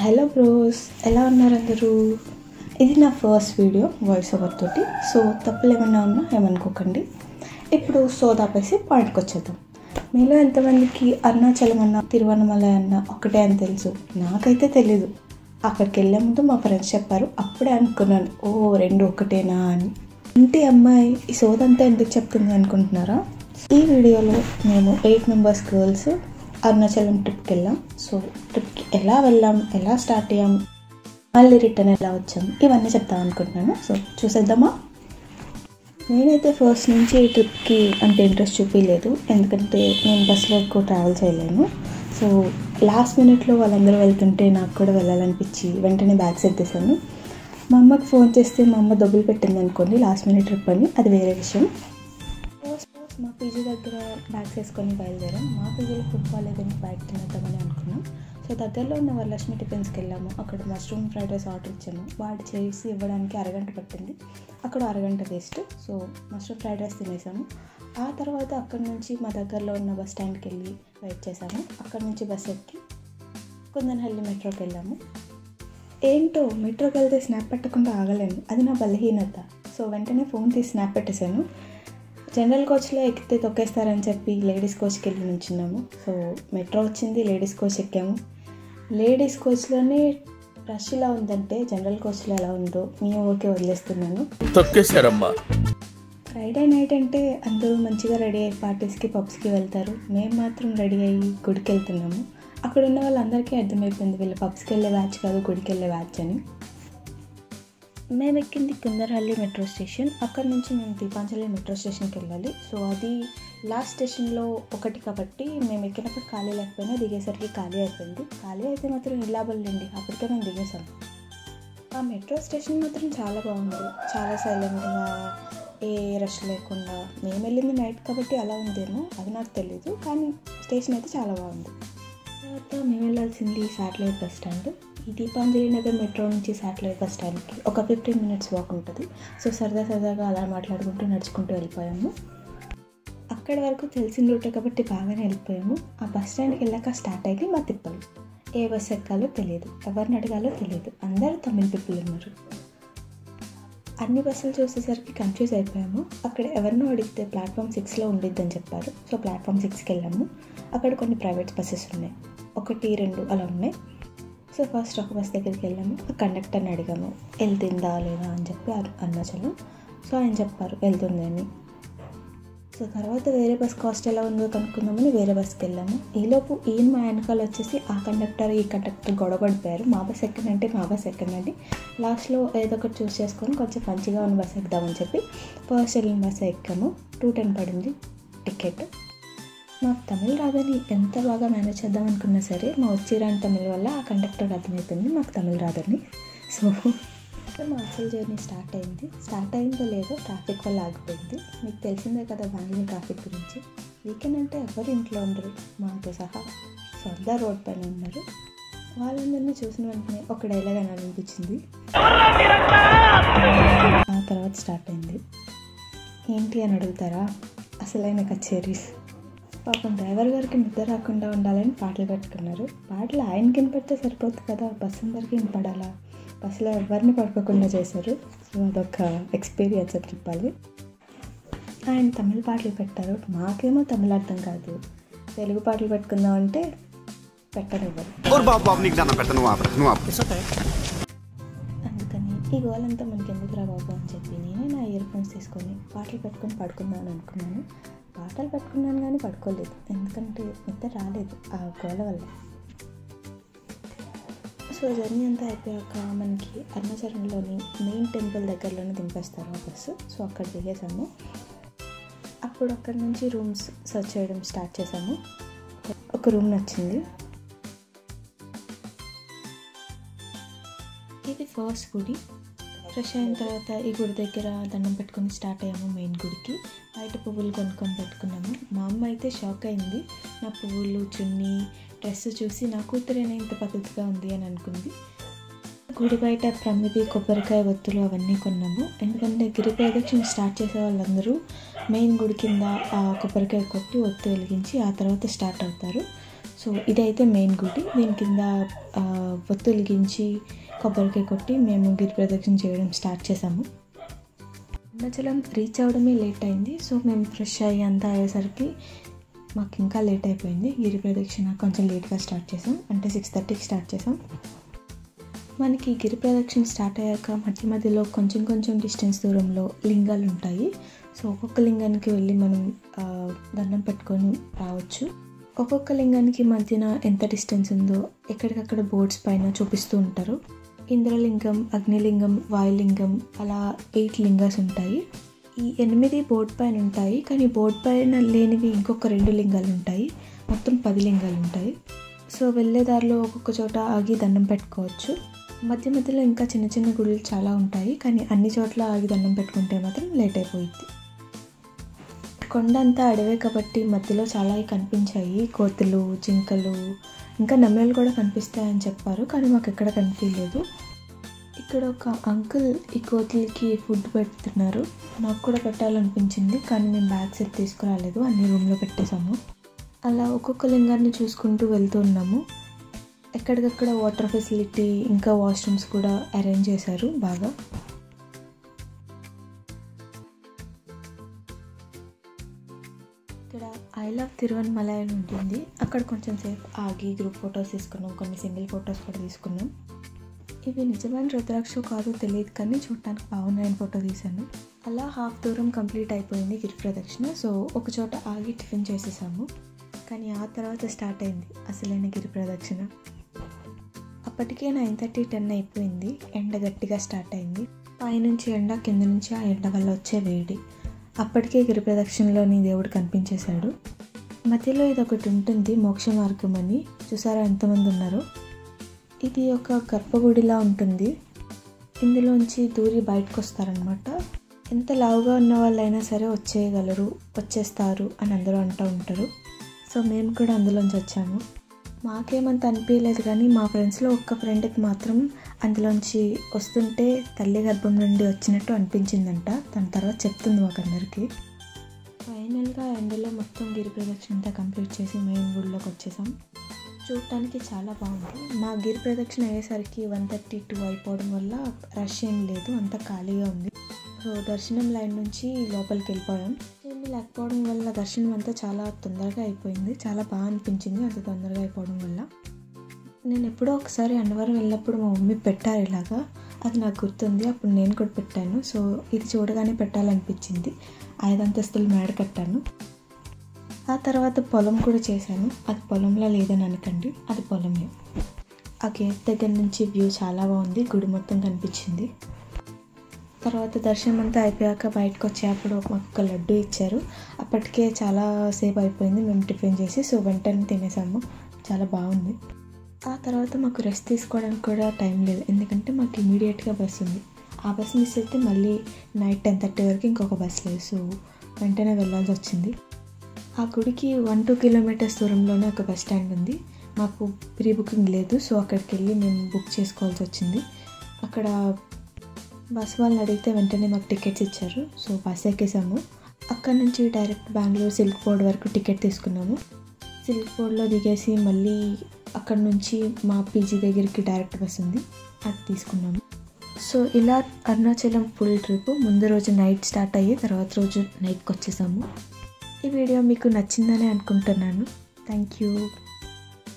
Hello bros, ఎలా ఉన్నారు అందరూ? ఇది నా ఫస్ట్ వీడియో వాయిస్ ఓవర్ తోటి, సో తప్పులు ఏమన్నా ఉన్నా ఏమనుకోకండి. ఇప్పుడు సోదాపేసి పాయింట్కి వచ్చేద్దాం. మీలో ఎంతమందికి అరుణాచలం అన్న తిరువన్నమలై అన్న ఒకటే అని తెలుసు? నాకైతే తెలీదు. అక్కడికి వెళ్ళే ముందు మా ఫ్రెండ్స్ చెప్పారు, అప్పుడే అనుకున్నాను ఓ రెండు ఒకటేనా అని. ఇంటి అమ్మాయి ఈ సోదంతా ఎందుకు చెప్తుంది అనుకుంటున్నారా? ఈ వీడియోలో మేము 8 మెంబర్స్ గర్ల్స్ అరుణాచలం ట్రిప్కి వెళ్ళాం. సో ట్రిప్కి ఎలా వెళ్ళాం, ఎలా స్టార్ట్ అయ్యాం, మళ్ళీ రిటర్న్ ఎలా వచ్చాం, ఇవన్నీ చెప్తాం అనుకుంటున్నాను. సో చూసేద్దామా? నేనైతే ఫస్ట్ నుంచి ఈ ట్రిప్కి అంత ఇంట్రెస్ట్ చూపించలేదు, ఎందుకంటే నేను బస్సులో ఎక్కువ ట్రావెల్ చేయలేను. సో లాస్ట్ మినిట్లో వాళ్ళందరూ వెళ్తుంటే నాకు కూడా వెళ్ళాలనిపించి వెంటనే బ్యాగ్స్ ఎత్తేసాను. మా అమ్మకి ఫోన్ చేస్తే మా అమ్మ డబ్బులు పెట్టింది అనుకోండి లాస్ట్ మినిట్ ట్రిప్ అని, అది వేరే విషయం. మా పీజీ దగ్గర బ్యాగ్స్ వేసుకొని బయలుదేరాం. మా పీజీలో ఫుడ్ బాగాలేదని బయట తినేద్దామని అనుకున్నాం. సో దగ్గరలో ఉన్న వరలక్ష్మి టిఫిన్స్కి వెళ్ళాము. అక్కడ మష్రూమ్ ఫ్రైడ్ రైస్ ఆర్డర్ ఇచ్చాము. వాడు చేసి ఇవ్వడానికి అరగంట పట్టింది. అక్కడ అరగంట waste. So mushroom fried rice తినేసాము. ఆ తర్వాత అక్కడ నుంచి మా దగ్గరలో ఉన్న బస్ స్టాండ్కి వెళ్ళి వెయిట్ చేసాము. అక్కడ నుంచి బస్ ఎక్కి కుందనహల్లి మెట్రోకి వెళ్ళాము. ఏంటో మెట్రోకి వెళ్తే స్నాప్ పెట్టకుండా ఆగలేను, అది నా బలహీనత. సో వెంటనే ఫోన్ తీసి స్నాప్ పెట్టేశాను. జనరల్ కోచ్లో ఎక్కితే తొక్కేస్తారని చెప్పి లేడీస్ కోచ్కి వెళ్ళి నుంచున్నాము. సో మెట్రో వచ్చింది, లేడీస్ కోచ్ ఎక్కాము. లేడీస్ కోచ్లోనే రష్ ఇలా ఉందంటే జనరల్ కోచ్లో ఎలా ఉందో మీ ఊరికే వదిలేస్తున్నాను. తొక్కేశారమ్మా. ఫ్రైడే నైట్ అంటే అందరూ మంచిగా రెడీ అయ్యి పార్టీస్కి పబ్స్కి వెళ్తారు. మేము మాత్రం రెడీ అయ్యి గుడికి వెళ్తున్నాము. అక్కడ ఉన్న వాళ్ళందరికీ అర్థమైపోయింది వీళ్ళు పబ్స్కి వెళ్ళే బ్యాచ్ కాదు, గుడికి వెళ్ళే బ్యాచ్ అని. మేము ఎక్కింది కుందనహల్లి మెట్రో స్టేషన్. అక్కడ నుంచి మేము దీపాంజలి మెట్రో స్టేషన్కి వెళ్ళాలి. సో అది లాస్ట్ స్టేషన్లో ఒకటి కాబట్టి మేము ఎక్కినప్పుడు ఖాళీ లేకపోయినా దిగేసరికి ఖాళీ అయిపోయింది. ఖాళీ అయితే మాత్రం ఇలాబల్లేండి, అప్పటికే మేము దిగేసాం. ఆ మెట్రో స్టేషన్ మాత్రం చాలా బాగుంది, చాలా సైలెంట్గా, ఏ రష్ లేకుండా. మేము వెళ్ళింది నైట్ కాబట్టి అలా ఉందేమో అది నాకు తెలీదు, కానీ స్టేషన్ అయితే చాలా బాగుంది. తర్వాత మేము వెళ్ళాల్సింది శాటిలైట్ బస్ స్టాండ్. ఈ దీపాంజలి నగర్ మెట్రో నుంచి శాటిలైట్ బస్ స్టాండ్కి ఒక 15 minutes వాక్ ఉంటుంది. సో సరదాగా అలా మాట్లాడుకుంటూ నడుచుకుంటూ వెళ్ళిపోయాము. అక్కడి వరకు తెలిసిన రూటే కాబట్టి బాగానే వెళ్ళిపోయాము. ఆ బస్ స్టాండ్కి వెళ్ళాక స్టార్ట్ అయ్యి మా తిప్పలు. ఏ బస్ ఎక్కాలో తెలియదు, ఎవరిని అడగాలో తెలియదు, అందరూ తమిళ పీపుల్ ఉన్నారు. అన్ని బస్సులు చూసేసరికి కన్ఫ్యూజ్ అయిపోయాము. అక్కడ ఎవరినో అడిగితే ప్లాట్ఫామ్ 6లో ఉండిద్దని చెప్పారు. సో ప్లాట్ఫామ్ 6కి వెళ్ళాము. అక్కడ కొన్ని ప్రైవేట్ బస్సెస్ ఉన్నాయి, 1, 2 అలా ఉన్నాయి. సో ఫస్ట్ ఒక బస్ దగ్గరికి వెళ్ళాము. ఆ కండక్టర్ని అడిగాము వెళ్తుందా లేదా అని చెప్పి అరుణాచలం. సో ఆయన చెప్పారు వెళ్తుంది అని. సో తర్వాత వేరే బస్ కాస్ట్ ఎలా ఉందో కనుక్కుందామని వేరే బస్కి వెళ్ళాము. ఈలోపు ఈయన మా వెనకాల వచ్చేసి ఆ కండక్టర్ ఈ కండక్టర్ గొడవపడిపోయారు. మా బస్ ఎక్కడంటే మా బస్ ఎక్కడండి. లాస్ట్లో ఏదో ఒకటి చూస్ చేసుకొని కొంచెం మంచిగా ఉన్న బస్ ఎక్కుదామని చెప్పి ఫస్ట్ వెళ్ళిన బస్ ఎక్కాము. 210 పడింది టికెట్. మాకు తమిళ్ రాదని ఎంత బాగా మేనేజ్ చేద్దాం అనుకున్నా సరే మా వచ్చిరాని తమిళ్ వల్ల ఆ కండక్టర్ అర్థమవుతుంది మాకు తమిళ్ రాదని. సో మా అసలు జర్నీ స్టార్ట్ అయిందో లేదో ట్రాఫిక్ వల్ల ఆగిపోయింది. మీకు తెలిసిందే కదా బెంగళూరు ట్రాఫిక్ గురించి. వీకెండ్ అంటే ఎవరు ఇంట్లో ఉండరు, మాతో సహా. సో అందరు రోడ్ పైన ఉన్నారు. వాళ్ళందరినీ చూసిన వెంటనే ఒక డైలాగ్ అనిపించింది. ఆ తర్వాత స్టార్ట్ అయింది. ఏంటి అని అడుగుతారా, అసలైన కచేరీస్. పాపం డ్రైవర్ గారికి నిద్ర రాకుండా ఉండాలని పాటలు పెట్టుకున్నారు. పాటలు ఆయనకి వినపడితే సరిపోతుంది కదా, బస్సు అందరికీ వినపడాలా. బస్సులో ఎవరిని పడుకోకుండా చేశారు. సో అదొక ఎక్స్పీరియన్స్ అని చెప్పాలి. ఆయన తమిళ పాటలు పెట్టారు. మాకేమో తమిళ అర్థం కాదు. తెలుగు పాటలు పెట్టుకుందాం అంటే పెట్టనివ్వరు. అందుకని ఈ గోలంతా మనకి ఎందుకురా బాబు అని చెప్పి నేనే నా ఇయర్ ఫోన్స్ తీసుకొని పాటలు పెట్టుకొని పడుకుందాం అని అనుకున్నాను. పాటలు పెట్టుకున్నాను కానీ పడుకోలేదు, ఎందుకంటే నిద్ర రాలేదు ఆ గోల వల్ల. సో జర్నీ అంతా అయిపోయాక మనకి అరుణాచలంలోని మెయిన్ టెంపుల్ దగ్గరలోనే దింపేస్తారు ఆ బస్సు. సో అక్కడ దిగేసాము. అప్పుడు అక్కడి నుంచి రూమ్స్ సర్చ్ చేయడం స్టార్ట్ చేసాము. ఒక రూమ్ నచ్చింది. ఇది ఫస్ట్ గుడి. ఫ్రెష్ అయిన తర్వాత ఈ గుడి దగ్గర దండం పెట్టుకొని స్టార్ట్ అయ్యాము మెయిన్ గుడికి. బయట పువ్వులు కొనుక్కొని పెట్టుకున్నాము. మా అమ్మ అయితే షాక్ అయింది. నా పువ్వులు, చున్నీ, డ్రెస్ చూసి నా కూతురైనా ఇంత పద్ధతిగా ఉంది అని అనుకుంది. గుడి బయట ప్రమిది, కొబ్బరికాయ, ఒత్తులు అవన్నీ కొన్నాము. ఎందుకంటే గిరి ప్రదక్షిణ స్టార్ట్ చేసే వాళ్ళందరూ మెయిన్ గుడి కింద ఆ కొబ్బరికాయ కొట్టి ఒత్తు వెలిగించి ఆ తర్వాత స్టార్ట్ అవుతారు. సో ఇదైతే మెయిన్ గుడి. దీని కింద ఒత్తులు వెలిగించి కొబ్బరికాయ కొట్టి మేము గిరి ప్రదక్షిణ చేయడం స్టార్ట్ చేసాము. అరుణాచలం రీచ్ అవ్వడమే లేట్ అయింది. సో మేము ఫ్రెష్ అయ్యి అంతా అయ్యేసరికి మాకు ఇంకా లేట్ అయిపోయింది. గిరి ప్రదక్షిణ కొంచెం లేట్గా స్టార్ట్ చేసాం, అంటే 6:30కి స్టార్ట్ చేసాం. మనకి గిరి ప్రదక్షిణ స్టార్ట్ అయ్యాక మధ్య మధ్యలో కొంచెం కొంచెం డిస్టెన్స్ దూరంలో లింగాలు ఉంటాయి. సో ఒక్కొక్క లింగానికి వెళ్ళి మనం దండం పెట్టుకొని రావచ్చు. ఒక్కొక్క లింగానికి మధ్యన ఎంత డిస్టెన్స్ ఉందో ఎక్కడికక్కడ బోర్డ్స్ పైన చూపిస్తూ ఉంటారు. ఇంద్రలింగం, అగ్నిలింగం, వాయులింగం అలా 8 లింగాస్ ఉంటాయి. ఈ 8 బోర్డు పైన ఉంటాయి, కానీ బోర్డు పైన లేనివి ఇంకొక 2 లింగాలు ఉంటాయి. మొత్తం 10 లింగాలు ఉంటాయి. సో వెళ్ళే దారిలో ఒక్కొక్క చోట ఆగి దండం పెట్టుకోవచ్చు. మధ్య మధ్యలో ఇంకా చిన్న చిన్న గుళ్ళు చాలా ఉంటాయి, కానీ అన్ని చోట్ల ఆగి దండం పెట్టుకుంటే మాత్రం లేట్ అయిపోయింది. కొండ అంతా అడవే కాబట్టి మధ్యలో చాలా కనిపించాయి. కోతులు, జింకలు, ఇంకా నెమళ్ళు కూడా కనిపిస్తాయని చెప్పారు, కానీ మాకు ఎక్కడ కనిపించలేదు. ఇక్కడ ఒక అంకుల్ ఈ కోతులకి ఫుడ్ పెడుతున్నారు. నాకు కూడా పెట్టాలనిపించింది, కానీ మేము బ్యాగ్స్ ఎత్తి తీసుకురాలేదు, అన్ని రూమ్లో పెట్టేశాము. అలా ఒక్కొక్క లింగాన్ని చూసుకుంటూ వెళ్తూ ఉన్నాము. ఎక్కడికక్కడ వాటర్ ఫెసిలిటీ ఇంకా వాష్రూమ్స్ కూడా అరేంజ్ చేశారు బాగా. ఇక్కడ ఐ లవ్ తిరువన్మలై అని ఉంటుంది. అక్కడ కొంచెం సేపు ఆగి గ్రూప్ ఫొటోస్ తీసుకున్నాం, కొన్ని సింగిల్ ఫొటోస్ కూడా తీసుకున్నాం. ఇవి నిజమైన రుద్రాక్ష కాదు తెలియదు, కానీ చూడటానికి బాగున్నాయని ఫోటో తీశాను. అలా హాఫ్ దూరం కంప్లీట్ అయిపోయింది గిరి ప్రదక్షిణ. సో ఒక చోట ఆగి టిఫిన్ చేసేసాము, కానీ ఆ తర్వాత స్టార్ట్ అయింది అసలైన గిరి ప్రదక్షిణ. అప్పటికే 9:30, 10 అయిపోయింది. ఎండ గట్టిగా స్టార్ట్ అయింది. పైనుంచి ఎండ, కింద నుంచి ఆ ఎండ వల్ల వచ్చే వేడి. అప్పటికే గిరి ప్రదక్షిణలోని దేవుడు కనిపించేశాడు. మధ్యలో ఇది ఒకటి ఉంటుంది, మోక్ష మార్గం అని. చూసారా ఎంతమంది ఉన్నారో. ఇది ఒక గర్భగుడిలా ఉంటుంది. ఇందులోంచి దూరి బయటకు వస్తారనమాట. ఎంత లావుగా ఉన్న వాళ్ళైనా సరే వచ్చేస్తారు అని అందరూ అంటూ ఉంటారు. సో మేము కూడా అందులోంచి వచ్చాము. మాకేమంత అనిపించలేదు, కానీ మా ఫ్రెండ్స్లో ఒక్క ఫ్రెండ్కి మాత్రం అందులోంచి వస్తుంటే తల్లి గర్భం నుండి వచ్చినట్టు అనిపించిందంట. దాని తర్వాత చెప్తుంది మాకందరికీ. ఫైనల్గా ఎండలో మొత్తం గిరి ప్రదక్షిణ అంతా కంప్లీట్ చేసి మెయిన్ గుడిలోకి వచ్చేసాం. చూడటానికి చాలా బాగుంది. మా గిరి ప్రదక్షిణ అయ్యేసరికి 1:32 అయిపోవడం వల్ల రష్ ఏం లేదు, అంతా ఖాళీగా ఉంది. సో దర్శనం లైన్ నుంచి లోపలికి వెళ్ళిపోయాం. ఏమీ లేకపోవడం వల్ల దర్శనం అంతా చాలా తొందరగా అయిపోయింది. చాలా బాగా అనిపించింది అంత తొందరగా అయిపోవడం వల్ల. నేను ఎప్పుడో ఒకసారి అన్నవరం వెళ్ళినప్పుడు మా మమ్మీ పెట్టారు ఇలాగా, అది నాకు గుర్తుంది. అప్పుడు నేను కూడా పెట్టాను. సో ఇది చూడగానే పెట్టాలనిపించింది. 5 అంతస్తుల మేడ కట్టాను. ఆ తర్వాత పొలం కూడా చేశాను. అది పొలంలో లేదని అనకండి, అది పొలమే. ఆ గేట్ దగ్గర నుంచి వ్యూ చాలా బాగుంది, గుడి మొత్తం కనిపించింది. తర్వాత దర్శనం అంతా అయిపోయాక బయటకు వచ్చేటప్పుడు మాకు ఒక లడ్డు ఇచ్చారు. అప్పటికే చాలా సేపు అయిపోయింది మేము టిఫిన్ చేసి. సో వెంటనే తినేసాము, చాలా బాగుంది. ఆ తర్వాత మాకు రెస్ట్ తీసుకోవడానికి కూడా టైం లేదు, ఎందుకంటే మాకు ఇమీడియట్గా బస్సు ఉంది. ఆ బస్సు మిస్ అయితే మళ్ళీ నైట్ 10:30 వరకు ఇంకొక బస్సు లేదు. సో వెంటనే వెళ్ళాల్సి వచ్చింది. ఆ గుడికి 1-2 కిలోమీటర్స్ దూరంలోనే ఒక బస్ స్టాండ్ ఉంది. మాకు ప్రీ బుకింగ్ లేదు, సో అక్కడికి వెళ్ళి మేము బుక్ చేసుకోవాల్సి వచ్చింది. అక్కడ బస్ వాళ్ళని అడిగితే వెంటనే మాకు టికెట్స్ ఇచ్చారు. సో బస్ ఎక్కేసాము. అక్కడ నుంచి డైరెక్ట్ బెంగళూరు సిల్క్ బోర్డ్ వరకు టికెట్ తీసుకున్నాము. సిల్క్ బోర్డ్లో దిగేసి మళ్ళీ అక్కడ నుంచి మా పీజీ దగ్గరికి డైరెక్ట్ బస్ ఉంది, అది తీసుకున్నాము. సో ఇలా అరుణాచలం ఫుల్ ట్రిప్. ముందు రోజు నైట్ స్టార్ట్ అయ్యి తర్వాత రోజు నైట్కి వచ్చేసాము. ఈ వీడియో మీకు నచ్చిందని అనుకుంటున్నాను. Thank you.